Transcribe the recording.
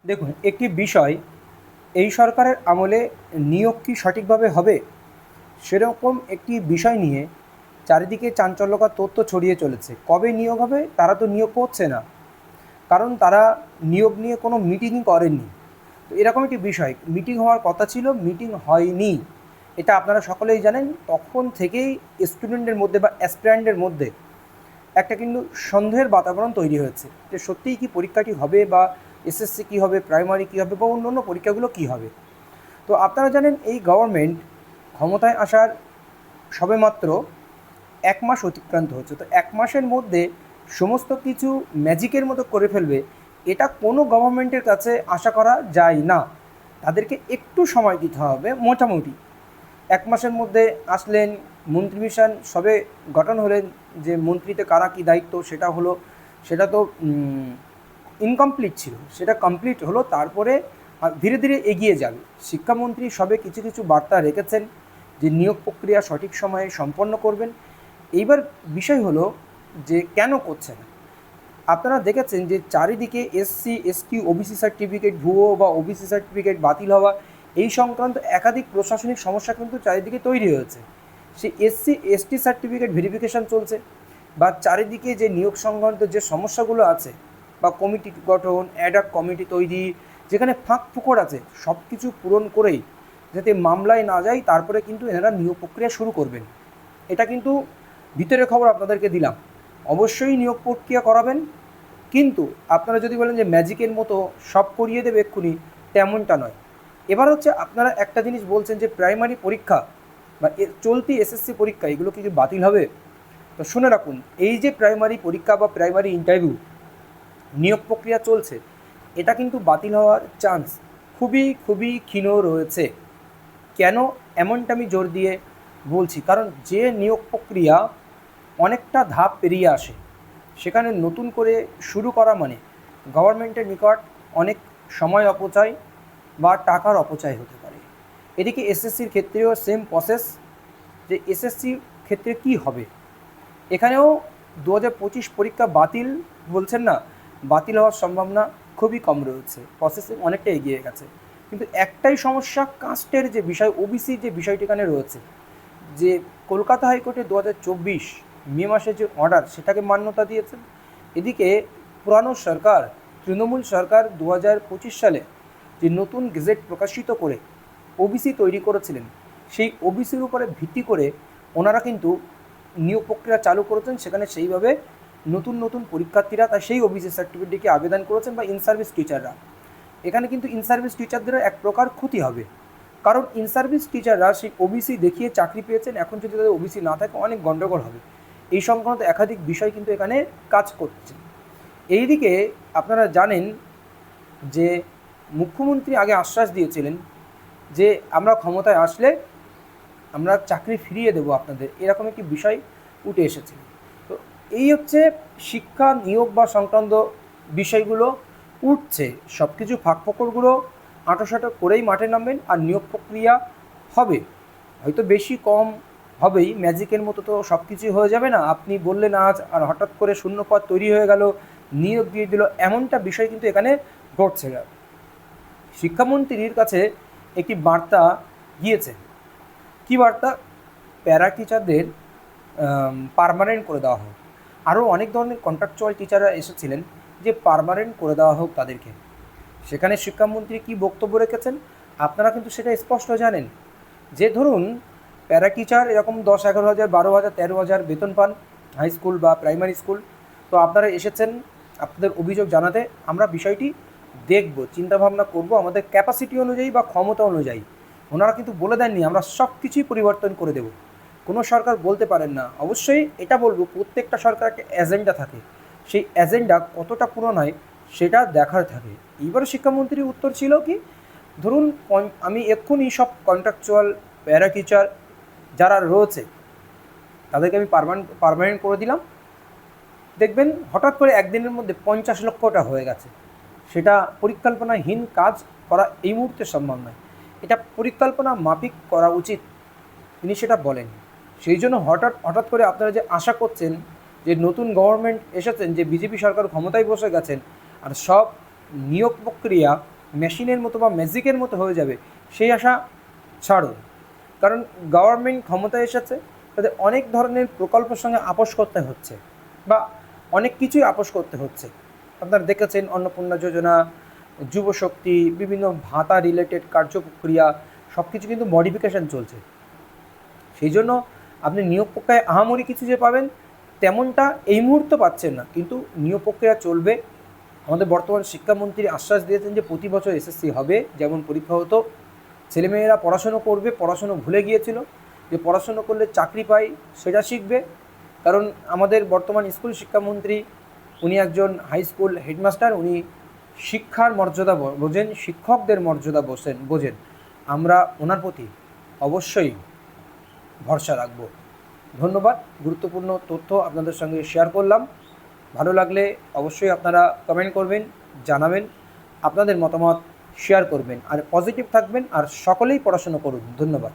দেখুন, একটি বিষয় এই সরকারের আমলে নিয়োগ কি সঠিকভাবে হবে, সেরকম একটি বিষয় নিয়ে চারিদিকে চাঞ্চল্যকর তথ্য ছড়িয়ে চলেছে। কবে নিয়োগ হবে তারা তো নিয়োগ করছে না, কারণ তারা নিয়োগ নিয়ে কোনো মিটিংই করেননি। তো এরকম একটি বিষয়, মিটিং হওয়ার কথা ছিল, মিটিং হয়নি, এটা আপনারা সকলেই জানেন। তখন থেকেই স্টুডেন্টদের মধ্যে বা অ্যাসপিরেন্টদের মধ্যে একটা কিন্তু সন্দেহের বাতাবরণ তৈরি হয়েছে যে সত্যিই কি পরীক্ষাটি হবে, বা এসএসসি কী হবে, প্রাইমারি কী হবে, বা অন্য অন্য পরীক্ষাগুলো কী হবে। তো আপনারা জানেন এই গভর্নমেন্ট ক্ষমতায় আসার সবেমাত্র 1 মাস অতিক্রান্ত হচ্ছে। তো 1 মাসের মধ্যে সমস্ত কিছু ম্যাজিকের মতো করে ফেলবে, এটা কোনো গভর্নমেন্টের কাছে আশা করা যায় না। তাদেরকে একটু সময় দিতে হবে। মোটামুটি 1 মাসের মধ্যে আসলেন, মন্ত্রিমিশন সবে গঠন হলেন, যে মন্ত্রীতে কারা কী দায়িত্ব সেটা হলো, সেটা তো ইনকমপ্লিট ছিল, সেটা কমপ্লিট হলো। তারপরে ধীরে ধীরে এগিয়ে যাবে। শিক্ষামন্ত্রী সবে কিছু কিছু বার্তা রেখেছেন যে নিয়োগ প্রক্রিয়া সঠিক সময়ে সম্পন্ন করবেন। এইবার বিষয় হলো যে কেন করছে না। আপনারা দেখেছেন যে চারিদিকে এসসি এসটি ওবিসি সার্টিফিকেট ভুয়ো বা ওবিসি সার্টিফিকেট বাতিল হওয়া, এই সংক্রান্ত একাধিক প্রশাসনিক সমস্যা কিন্তু চারিদিকে তৈরি হয়েছে। সেই এসসি এসটি সার্টিফিকেট ভেরিফিকেশান চলছে, বা চারিদিকে যে নিয়োগ সংক্রান্ত যে সমস্যাগুলো আছে, বা কমিটি গঠন, অ্যাডহক কমিটি তৈরি, যেখানে ফাঁক ফোকর আছে, সব কিছু পূরণ করেই যাতে মামলায় না যায়, তারপরে কিন্তু এনারা নিয়োগ প্রক্রিয়া শুরু করবেন। এটা কিন্তু ভিতরের খবর আপনাদেরকে দিলাম। অবশ্যই নিয়োগ প্রক্রিয়া করাবেন, কিন্তু আপনারা যদি বলেন যে ম্যাজিকের মতো সব করিয়ে দেবে এক্ষুনি, তেমনটা নয়। এবার হচ্ছে আপনারা একটা জিনিস বলছেন যে প্রাইমারি পরীক্ষা বা চলতি এসএসসি পরীক্ষা এগুলো কি বাতিল হবে। তো শুনে রাখুন, এই যে প্রাইমারি পরীক্ষা বা প্রাইমারি ইন্টারভিউ নিয়োগ প্রক্রিয়া চলছে, এটা কিন্তু বাতিল হওয়ার চান্স খুবই খুবই ক্ষীণ রয়েছে। কেন এমনটা আমি জোর দিয়ে বলছি, কারণ যে নিয়োগ প্রক্রিয়া অনেকটা ধাপ পেরিয়ে আসে, সেখানে নতুন করে শুরু করা মানে গভর্নমেন্টের নিকট অনেক সময় অপচয় বা টাকার অপচয় হতে পারে। এদিকে এসএসসির ক্ষেত্রেও সেম প্রসেস, যে এসএসসির ক্ষেত্রে কি হবে। এখানেও 2025 পরীক্ষা বাতিল বলছেন না, বাতিল হওয়ার সম্ভাবনা খুবই কম রয়েছে, প্রসেসিং অনেকটা এগিয়ে গেছে। কিন্তু একটাই সমস্যা, কাস্টের যে বিষয়, ওবিসির যে বিষয়টি এখানে রয়েছে, যে কলকাতা হাইকোর্টে 2024 মে মাসে যে অর্ডার, সেটাকে মান্যতা দিয়েছেন। এদিকে পুরানো সরকার, তৃণমূল সরকার 2025 সালে যে নতুন গেজেট প্রকাশিত করে ওবিসি তৈরি করেছিলেন, সেই ওবিসির উপরে ভিত্তি করে ওনারা কিন্তু নিয়োগ প্রক্রিয়া চালু করেছেন। সেখানে সেইভাবে নতুন নতুন পরীক্ষার্থীরা তাই সেই ওবিসি সার্টিফিকেটকে আবেদন করেছেন, বা ইন সার্ভিস টিচাররা। এখানে কিন্তু ইন সার্ভিস টিচারদেরও এক প্রকার ক্ষতি হবে, কারণ ইন সার্ভিস টিচাররা সেই ওবিসি দেখিয়ে চাকরি পেয়েছেন। এখন যদি তাদের ওবিসি না থাকে, অনেক গণ্ডগোল হবে। এই সংক্রান্ত একাধিক বিষয় কিন্তু এখানে কাজ করছে। এইদিকে আপনারা জানেন যে মুখ্যমন্ত্রী আগে আশ্বাস দিয়েছিলেন যে আমরা ক্ষমতায় আসলে আমরা চাকরি ফিরিয়ে দেবো আপনাদের, এরকম একটি বিষয় উঠে এসেছে। তো এই হচ্ছে শিক্ষা নিয়োগ বা সংক্রান্ত বিষয়গুলো উঠছে, সব কিছু ফাঁকফোকরগুলো আঁটোসাঁটো করেই মাঠে নামবেন, আর নিয়োগ প্রক্রিয়া হবে। হয়তো বেশি কম হবেই, ম্যাজিকের মতো তো সব কিছুই হয়ে যাবে না। আপনি বললেন আজ, আর হঠাৎ করে শূন্য পদ তৈরি হয়ে গেল, নিয়োগ দিয়ে দিল, এমনটা বিষয় কিন্তু এখানে ঘটছে না। শিক্ষামন্ত্রীর কাছে একটি বার্তা গিয়েছে। কী বার্তা? প্যারা টিচারদের পার্মানেন্ট করে দেওয়া হোক। আরও অনেক ধরনের কন্ট্রাকচুয়াল টিচাররা এসেছিলেন, যে পার্মানেন্ট করে দেওয়া হোক তাদেরকে। সেখানে শিক্ষামন্ত্রী কী বক্তব্য রেখেছেন আপনারা কিন্তু সেটা স্পষ্ট জানেন, যে ধরুন প্যারা টিচার এরকম 10-11 হাজার, 12,000, 13,000 বেতন পান হাই স্কুল বা প্রাইমারি স্কুল। তো আপনারা এসেছেন আপনাদের অভিযোগ জানাতে, আমরা বিষয়টি দেখব, চিন্তাভাবনা করব আমাদের ক্যাপাসিটি অনুযায়ী বা ক্ষমতা অনুযায়ী। ওনারা কিন্তু বলে দেননি আমরা সব কিছুই পরিবর্তন করে দেব। কোনো সরকার বলতে পারেন না। অবশ্যই এটা বলবো, প্রত্যেকটা সরকার একটা এজেন্ডা থাকে, সেই এজেন্ডা কতটা পূরণ হয় সেটা দেখার থাকে। এইবারও শিক্ষামন্ত্রীর উত্তর ছিল কি, ধরুন আমি এক্ষুনি সব কন্ট্রাকচুয়াল প্যারা টিচার যারা রয়েছে তাদেরকে আমি পার্মানেন্ট করে দিলাম। দেখবেন হঠাৎ করে একদিনের মধ্যে 50 লক্ষটা হয়ে গেছে। সেটা পরিকল্পনাহীন কাজ করা এই মুহূর্তে সম্ভব নয়, এটা পরিকল্পনা মাফিক করা উচিত, তিনি সেটা বলেন। সেই জন্য হঠাৎ করে আপনারা যে আশা করছেন যে নতুন গভর্নমেন্ট এসেছেন, যে বিজেপি সরকার ক্ষমতায় বসে গেছেন, আর সব নিয়োগ প্রক্রিয়া মেশিনের মতো বা ম্যাজিকের মতো হয়ে যাবে সেই আশা ছাড়ুন। কারণ গভর্নমেন্ট ক্ষমতায় এসেছে, তাদের অনেক ধরনের প্রকল্পের সঙ্গে আপোষ করতে হচ্ছে বা অনেক কিছুই আপোষ করতে হচ্ছে। আপনারা দেখেছেন অন্নপূর্ণা যোজনা, যুবশক্তি, বিভিন্ন ভাতা রিলেটেড কার্যক্রিয়া সব কিছু কিন্তু মডিফিকেশান চলছে। সেই জন্য আপনি নিয়োগ প্রক্রিয়ায় আহামরি কিছু যে পাবেন তেমনটা এই মুহূর্তে পাচ্ছেন না, কিন্তু নিয়োগ প্রক্রিয়া চলবে। আমাদের বর্তমান শিক্ষামন্ত্রী আশ্বাস দিয়েছেন যে প্রতি বছর এসএসসি হবে, যেমন পরীক্ষা হতো। ছেলেমেয়েরা পড়াশুনো করবে, পড়াশুনো ভুলে গিয়েছিল যে পড়াশুনো করলে চাকরি পাই সেটা শিখবে। কারণ আমাদের বর্তমান স্কুল শিক্ষামন্ত্রী উনি একজন হাই স্কুল হেডমাস্টার, উনি শিক্ষার মর্যাদা বোঝেন, শিক্ষকদের মর্যাদা বোঝেন। আমরা ওনার প্রতি অবশ্যই ভরসা রাখব। ধন্যবাদ, গুরুত্বপূর্ণ তথ্য আপনাদের সঙ্গে শেয়ার করলাম। ভালো লাগলে অবশ্যই আপনারা কমেন্ট করবেন, জানাবেন, আপনাদের মতামত শেয়ার করবেন, আর পজিটিভ থাকবেন, আর সকলেই পড়াশোনা করুন। ধন্যবাদ।